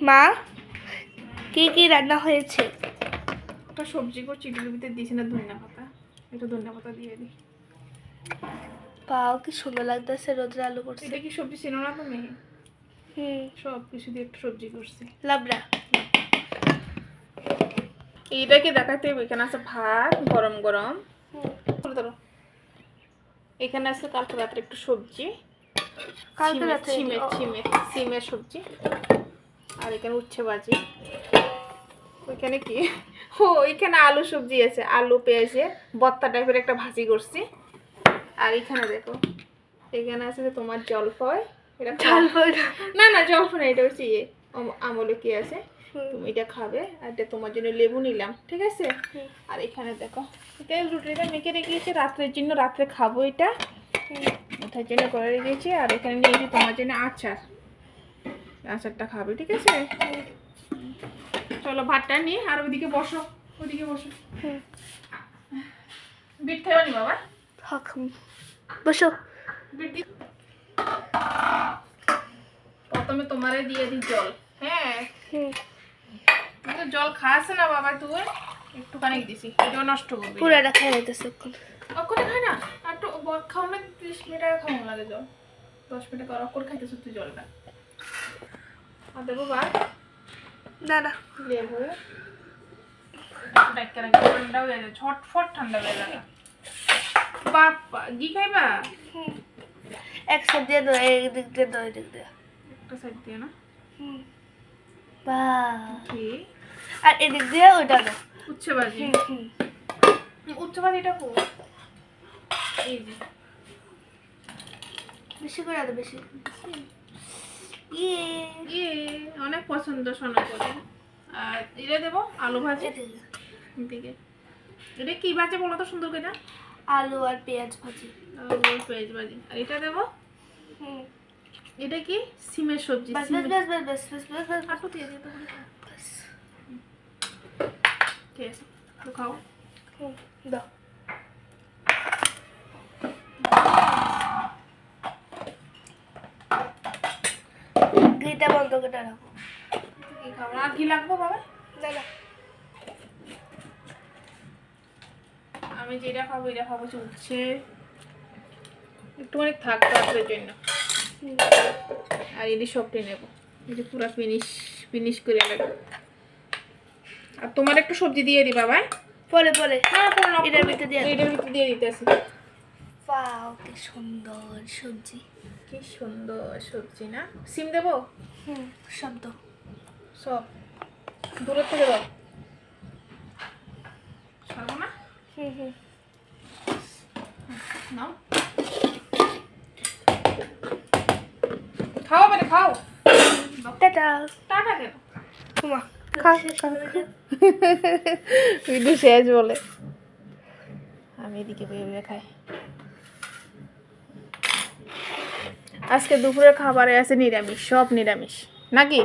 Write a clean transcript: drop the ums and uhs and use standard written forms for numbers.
মা কি কি রান্না হয়েছে? একটা সবজি করছি, এটার ভিতরে দিয়েছি না ধনিয়া পাতা, একটু ধনিয়া পাতা দিয়ে দিই। পাও কি সুন্দর লাগতেছে, রোদ্রে আলু করছে। এটা কি সবজি ছিল না তুমি? সব কিছু দিয়ে একটু সবজি করছি। লাবড়া এইটাকে দেখাতে হবে। এখানে আছে ভাত গরম গরম, ধরো এখানে আছে কালকে রাত্রে একটু সবজি, কালকে রাতে সিমের সবজি, আর এখানে উচ্ছে ভাজি। ওইখানে কি ওইখানে আলু সবজি আছে, আলু পেঁয়াজে ভর্তা টাইপের একটা ভাজি করছি। আর এখানে দেখো, এখানে আছে যে তোমার জলফয়, এটা জলফয় না না জলফয় না, এটা হচ্ছে ইয়ে আমলে কি আছে, তুমি এটা খাবে। আর এটা তোমার জন্য লেবু নিলাম, ঠিক আছে। আর এখানে দেখো, এটা রুটিটা মেখে রেখেছি রাত্রের জন্য, রাত্রে খাবো এটা, ওটার জন্য করে রেখেছি। আর এখানে নিয়েছি তোমার জন্য আচার, আচারটা খাবে, ঠিক আছে। চলো ভাতটা নিয়ে, আর ওইদিকে বসো, ওইদিকে বসো। বিট খাইবা নি বাবা? বসো। প্রথমে তোমারে দিয়ে দিই জল। হ্যাঁ, তুই তো জল খাস না বাবা, তুই একটুখানি দিছি, এটাও নষ্ট করবি। পুরাটা খাই হইতেছে অক্ষরে খাই না, আর একটু খাও না, 30 মিনিট আগে খাওয়া লাগে জল, 10 মিনিট পর অক্ষর খাইতেছ তুই জলটা। আর দেবো বা না না লেবু, ঠান্ডা হয়ে যায়, ছটফট ঠান্ডা হয়ে যাবে। বাপ্পা ঘি খাইবা? এক সাইড দিয়ে দাও, এই দিক দিয়ে দাও, এই দিক দিয়ে একটা সাইড দিয়ে না, ঘি, আর এদিক দিয়ে ওইটা দাও, উচ্ছে ভাজি। উচ্ছে ভাজিটা খুব এই যে বেশি করে দাও, বেশি। অনেক পছন্দ সোনা করে। আর এটা দেবো আলু ভাজি দিকে। এটা কি ভাজি বলো তো সুন্দর করে? আলু আর পেঁয়াজ ভাজি। আলু আর পেঁয়াজ ভাজি। আর এটা দেবো, এটা কি সিমের সবজি। বাস বাস বাস বাস বাস বাস বাস বাস আপু দিয়ে দিতে হবে, ঠিক আছে, তো খাও। দাও। ঘিটা বন্ধ করে রাখো। কি খাবো? আর ঘি লাগবে বাবা? দাদা আমি যেটা খাবো এটা খাবো চলছে, একটুখানি থাক রাত্রের জন্য। আর এটি সবটি নেবো, এই যে পুরো ফিনিশ করে লাগবে। আর তোমার একটু সবজি দিয়ে দিবা ভাই, পরে পরে এটার ভিতরে দিয়ে দিতেছি। ওয়াও কি সুন্দর সবজি, কি সুন্দর সবজি না? সিম দেবো? সব দাও, সব দূরের থেকে দাও, ছাড়বো না। নাও, খাও মানে খাও। টাটা টাটা কেন? মা ভিডিও শেষ বলে, আমি এদিকে বেয়ে খাই। আজকে দুপুরের খাবারে আছে নিরামিষ, সব নিরামিষ নাকি?